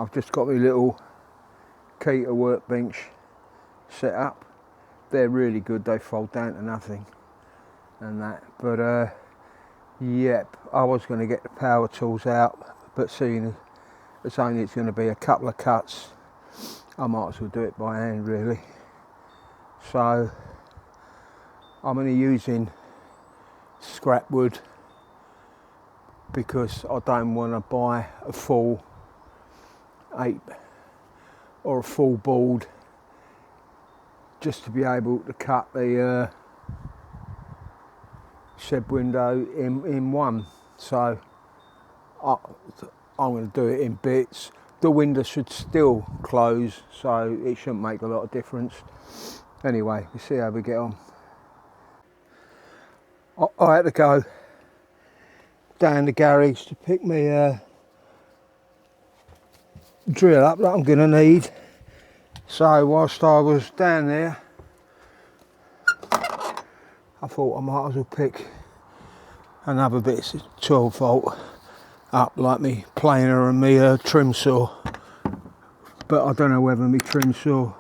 I've just got my little Keita workbench set up. They're really good, they fold down to nothing and that, but yep, I was going to get the power tools out, but seeing it's going to be a couple of cuts, I might as well do it by hand really. So I'm only using scrap wood because I don't want to buy a full 8 or a full board just to be able to cut the shed window in one. So I'm going to do it in bits. The window should still close, so it shouldn't make a lot of difference. Anyway, we'll see how we get on. I had to go down the garage to pick my drill up that I'm going to need. So whilst I was down there, I thought I might as well pick another bit of 12 volt up, like me planer and me trim saw. But I don't know whether my trim saw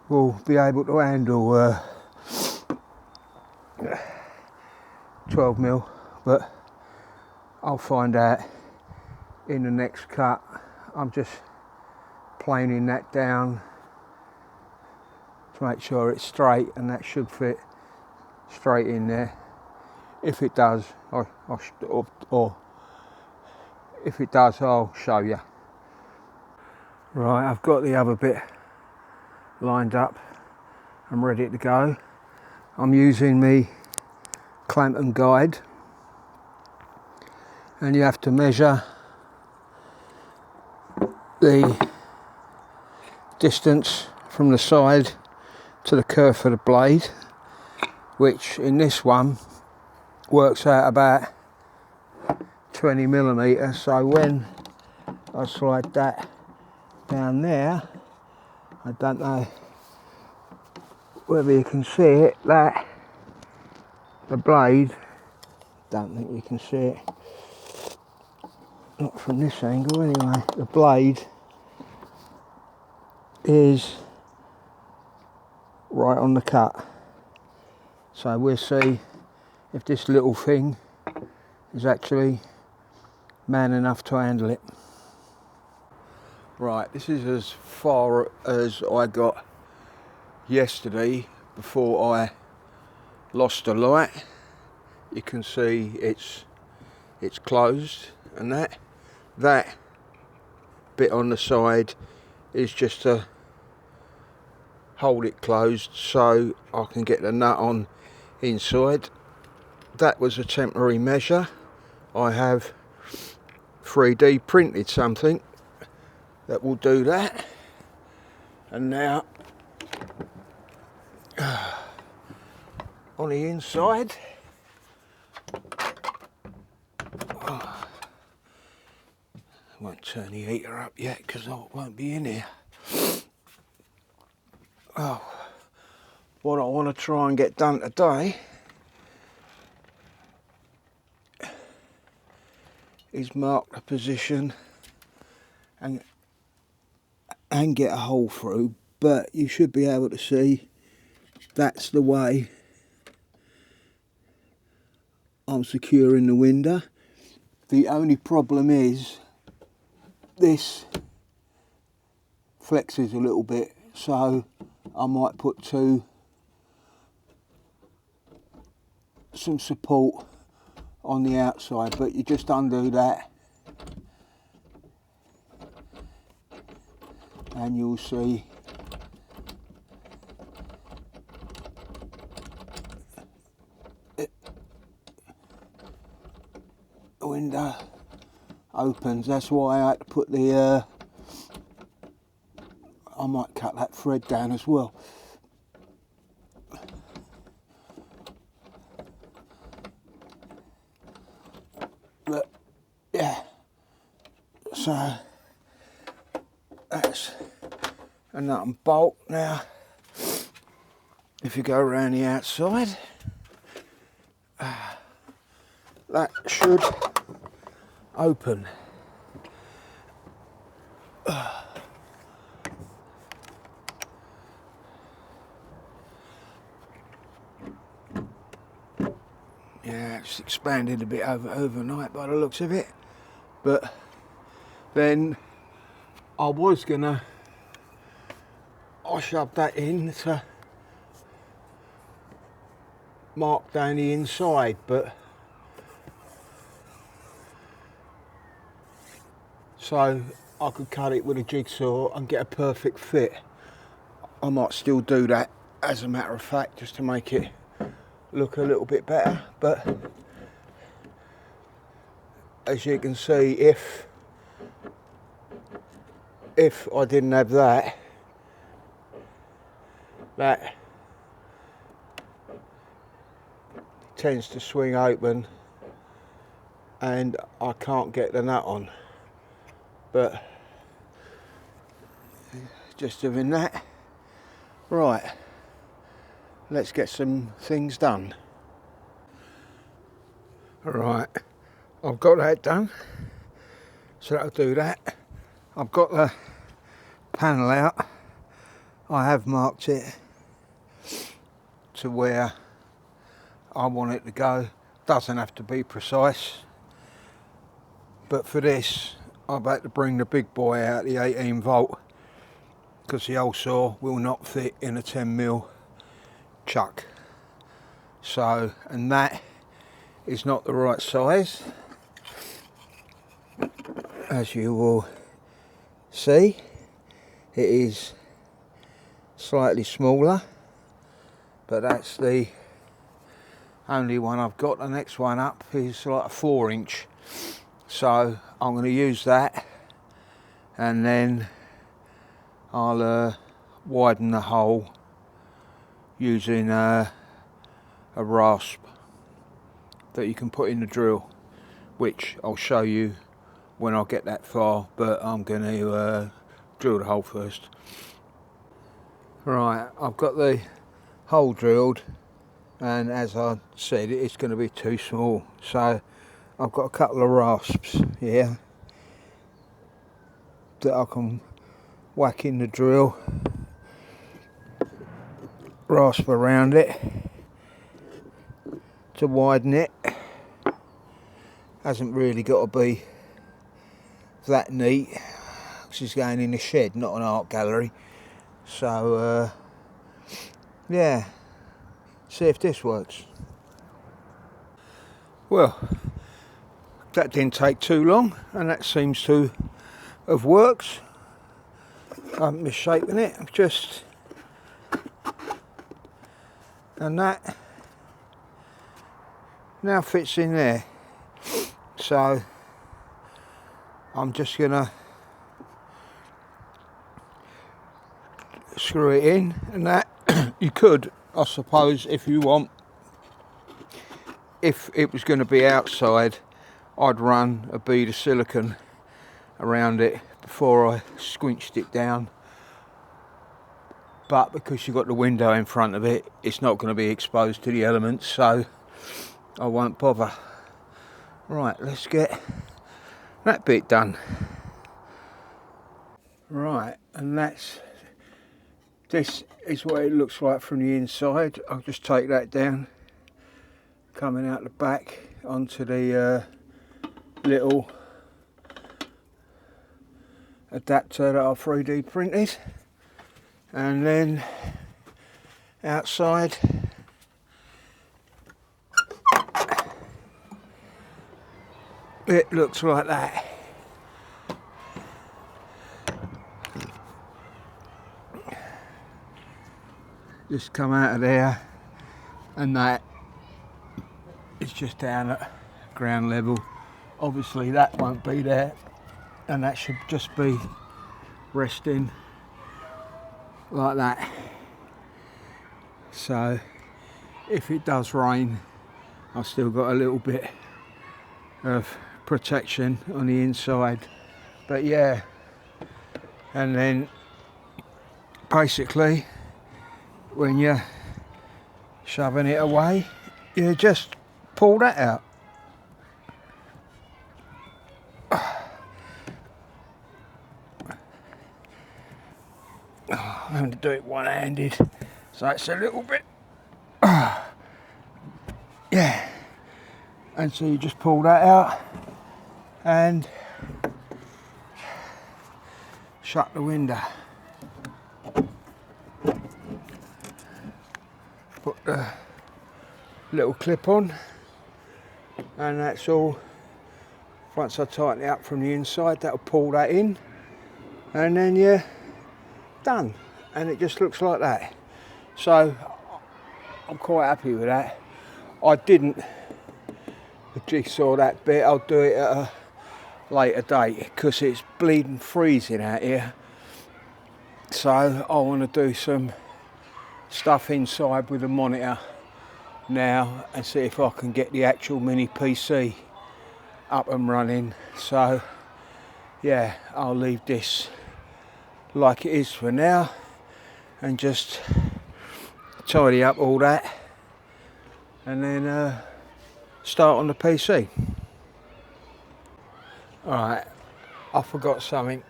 will be able to handle 12 mil, but I'll find out in the next cut. I'm just planing that down to make sure it's straight, and that should fit straight in there. If it does, or if it does, I'll show you. Right, I've got the other bit lined up. I'm ready to go. I'm using me clamp and guide, and you have to measure the distance from the side to the kerf of the blade, which in this one works out about 20 millimeters. So when I slide that down there, I don't know whether you can see it, that the blade, don't think you can see it, not from this angle anyway, the blade is right on the cut. So we'll see if this little thing is actually man enough to handle it. Right, this is as far as I got yesterday before I lost the light. You can see it's closed, and that bit on the side is just to hold it closed so I can get the nut on inside. That was a temporary measure. I have 3D printed something that will do that, and now on the inside, I won't turn the heater up yet because I won't be in here. What I want to try and get done today is mark the position and get a hole through, but you should be able to see that's the way I'm securing the window. The only problem is this flexes a little bit, so I might put some support on the outside, but you just undo that and you'll see the window opens. That's why I had to put the I might cut that thread down as well. But yeah, so that's a nut and bolt. Now if you go around the outside, that should open. Yeah, it's expanded a bit overnight by the looks of it. But then I shoved that in to mark down the inside, but so I could cut it with a jigsaw and get a perfect fit. I might still do that as a matter of fact, just to make it look a little bit better. But as you can see, if I didn't have that tends to swing open and I can't get the nut on. But just doing that. Right, let's get some things done. Right, I've got that done, so that'll do that. I've got the panel out. I have marked it to where I want it to go. Doesn't have to be precise, but for this I've had to bring the big boy out, the 18 volt, because the old saw will not fit in a 10mm chuck. So, and that is not the right size, as you will see. It is slightly smaller, but that's the only one I've got. The next one up is like a 4-inch, so I'm going to use that, and then I'll widen the hole using a rasp that you can put in the drill, which I'll show you when I get that far, but I'm going to drill the hole first. Right, I've got the hole drilled, and as I said, it's going to be too small, so I've got a couple of rasps here that I can whack in the drill, rasp around it to widen it. Hasn't really got to be that neat, because it's going in a shed, not an art gallery. So yeah, see if this works. Well, that didn't take too long, and that seems to have worked. I'm misshaping it, just, and that now fits in there. So I'm just gonna screw it in, and that you could, I suppose, if you want, if it was going to be outside, I'd run a bead of silicone around it before I squinched it down, but because you've got the window in front of it, it's not going to be exposed to the elements, so I won't bother. Right, let's get that bit done. Right, and this is what it looks like from the inside. I'll just take that down, coming out the back onto the little adapter that I 3D printed, and then outside it looks like that. Just come out of there, and that is just down at ground level. Obviously that won't be there, and that should just be resting like that. So if it does rain, I've still got a little bit of protection on the inside. But yeah, and then basically when you're shoving it away, you just pull that out. I'm having to do it one-handed, so it's a little bit, yeah, And so you just pull that out and shut the window. Put the little clip on, and that's all. Once I tighten it up from the inside, that'll pull that in, and then you're done. And it just looks like that. So I'm quite happy with that. I didn't jigsaw that bit. I'll do it at a later date because it's bleeding freezing out here. So I want to do some stuff inside with the monitor now and see if I can get the actual mini PC up and running. So yeah, I'll leave this like it is for now and just tidy up all that and then start on the PC. Alright, I forgot something.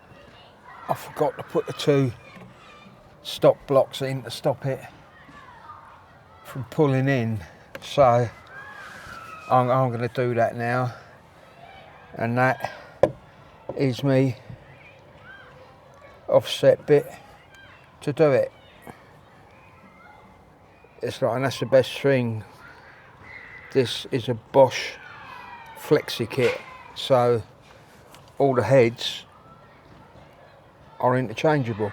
I forgot to put the 2 stop blocks in to stop it from pulling in, so I'm going to do that now, and that is me offset bit to do it. It's like, and that's the best thing, this is a Bosch flexi kit, so all the heads are interchangeable.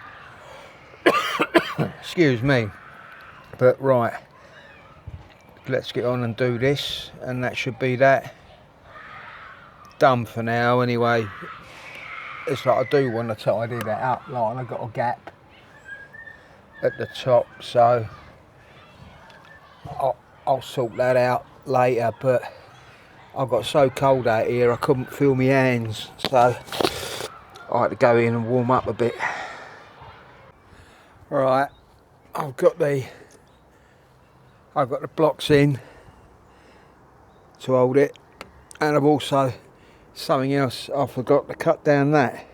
Excuse me. But right, let's get on and do this, and that should be that done for now anyway. It's like I do want to tidy that up, like I've got a gap at the top, so I'll sort that out later. But I got so cold out here I couldn't feel my hands, so I had to go in and warm up a bit. Right, I've got the blocks in to hold it, and I've also something else, I forgot to cut down that,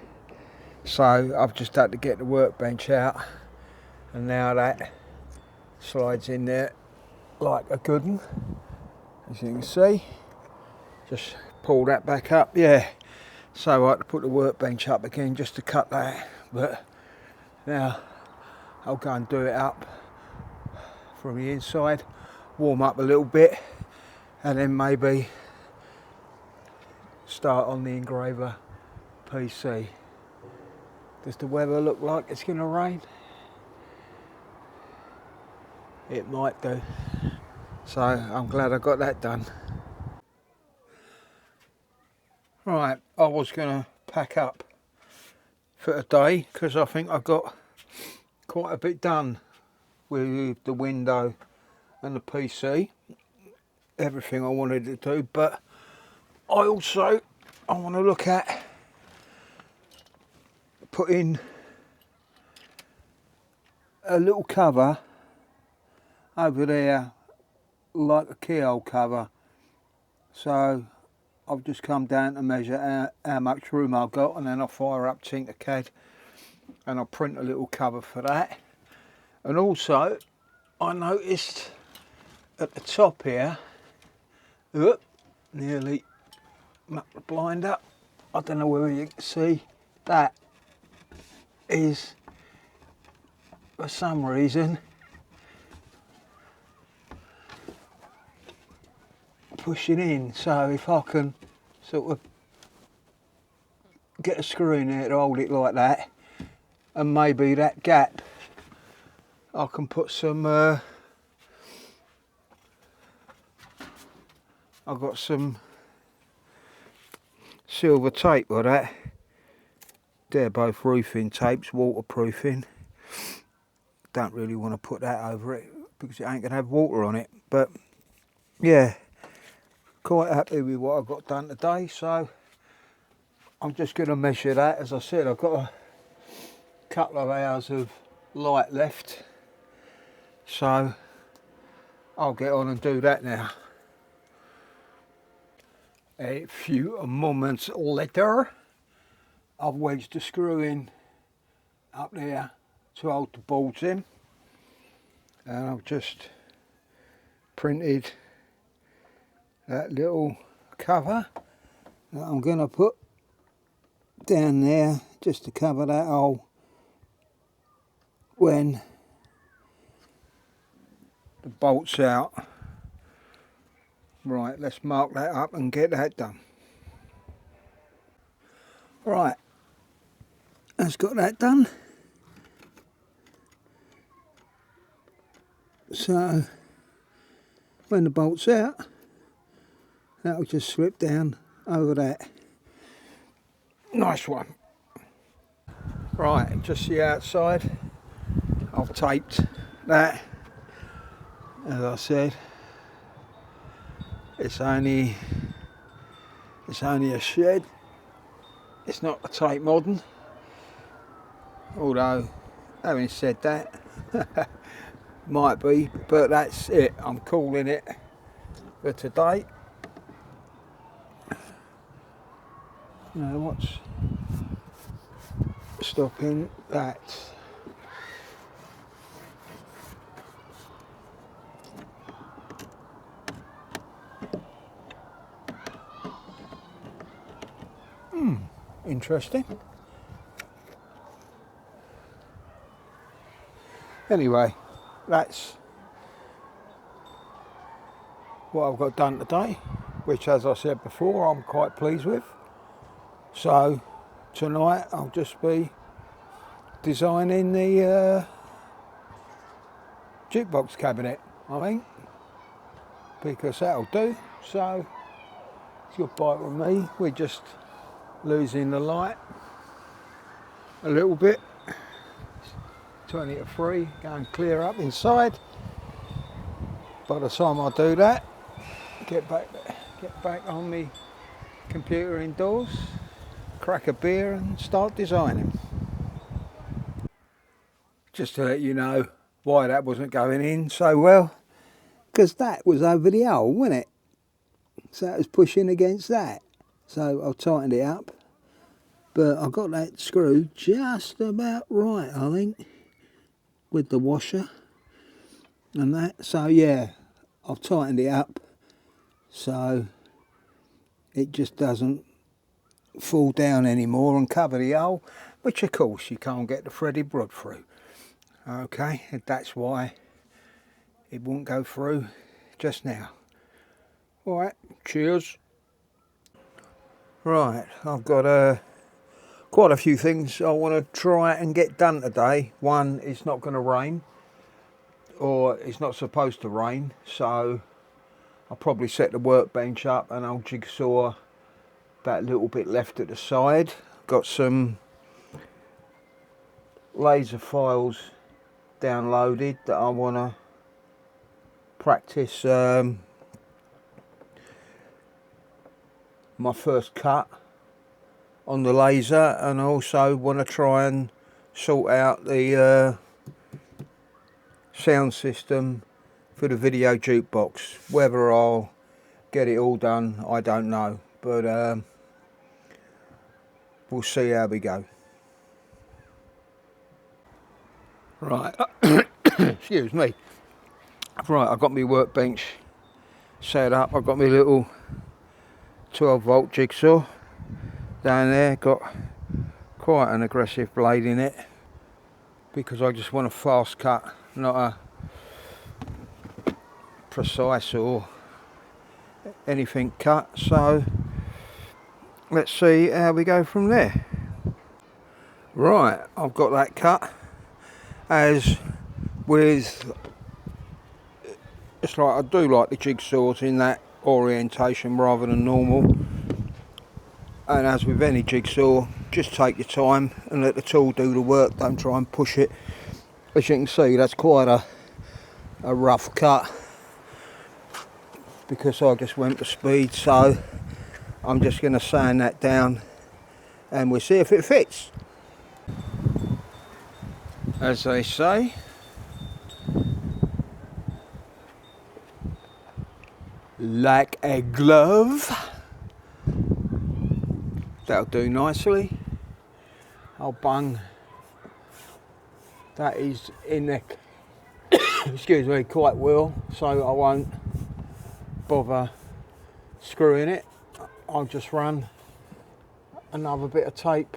so I've just had to get the workbench out, and now that slides in there like a good one, as you can see. Just pull that back up, yeah. So I had to put the workbench up again just to cut that, but now I'll go and do it up from the inside, warm up a little bit, and then maybe start on the engraver PC. Does the weather look like it's going to rain? It might do. So I'm glad I got that done. Right, I was going to pack up for today because I think I've got quite a bit done with the window and the PC. Everything I wanted to do, but I want to look at putting a little cover over there, like a keyhole cover. So I've just come down to measure how much room I've got, and then I'll fire up Tinkercad and I'll print a little cover for that. And also I noticed at the top here, nearly mucked the blind up, I don't know whether you can see, that is for some reason pushing in. So if I can sort of get a screw in there to hold it like that, and maybe that gap I can put some I've got some silver tape with that. They're both roofing tapes, waterproofing. Don't really want to put that over it because it ain't going to have water on it. But yeah, quite happy with what I've got done today. So I'm just going to measure that. As I said, I've got a couple of hours of light left. So I'll get on and do that now. A few moments later, I've wedged the screw in up there to hold the boards in, and I've just printed that little cover that I'm going to put down there just to cover that hole when the bolt's out. Right, let's mark that up and get that done. Right, that's got that done. So when the bolt's out, that'll just slip down over that. Nice one. Right, just the outside. I've taped that. As I said, it's only a shed. It's not a Tate Modern. Although, having said that, might be, but that's it. I'm calling it for today. Now, what's stopping that? Interesting. Anyway, that's what I've got done today, which, as I said before, I'm quite pleased with. So tonight I'll just be designing the jukebox cabinet, I think, because that'll do. So it's goodbye with me. We're just losing the light a little bit. Turning it to 3, going clear up inside. By the time I do that, get back on the computer indoors, crack a beer and start designing. Just to let you know why that wasn't going in so well, because that was over the hole, wasn't it? So it was pushing against that. So I've tightened it up, but I got that screw just about right, I think, with the washer and that. So yeah, I've tightened it up so it just doesn't fall down anymore and cover the hole, which of course you can't get the threaded rod through. Okay, and that's why it won't go through just now. Alright, cheers. Right, I've got quite a few things I want to try and get done today. One, it's not going to rain, or it's not supposed to rain, so I'll probably set the workbench up and I'll jigsaw that little bit left at the side. Got some laser files downloaded that I want to practice my first cut on the laser, and I also want to try and sort out the sound system for the video jukebox. Whether I'll get it all done, I don't know, but we'll see how we go. Right, excuse me. Right, I've got my workbench set up. I've got my little 12-volt jigsaw down there. Got quite an aggressive blade in it because I just want a fast cut, not a precise or anything cut. So let's see how we go from there. Right, I've got that cut. As with, it's like I do like the jigsaws in that orientation rather than normal, and as with any jigsaw, just take your time and let the tool do the work. Don't try and push it. As you can see, that's quite a rough cut because I just went for speed, so I'm just going to sand that down and we'll see if it fits. As they say, like a glove. That'll do nicely. I'll bung that is in there, excuse me, quite well, so I won't bother screwing it. I'll just run another bit of tape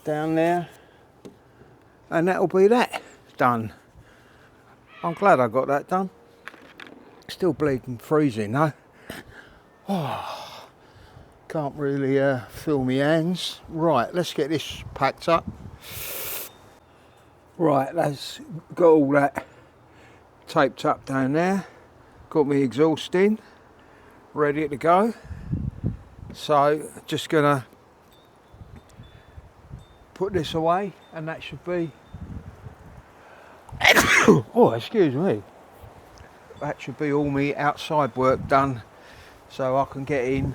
down there, and that'll be that done. I'm glad I got that done. Still bleeding freezing though. Oh, can't really feel my hands. Right, let's get this packed up. Right, that's got all that taped up down there. Got my exhaust in, ready to go. So just gonna put this away, and that should be oh, excuse me, that should be all my outside work done, so I can get in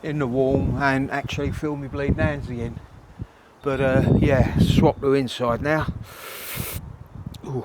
the warm and actually feel my bleeding hands again. But yeah, swap to inside now. Ooh.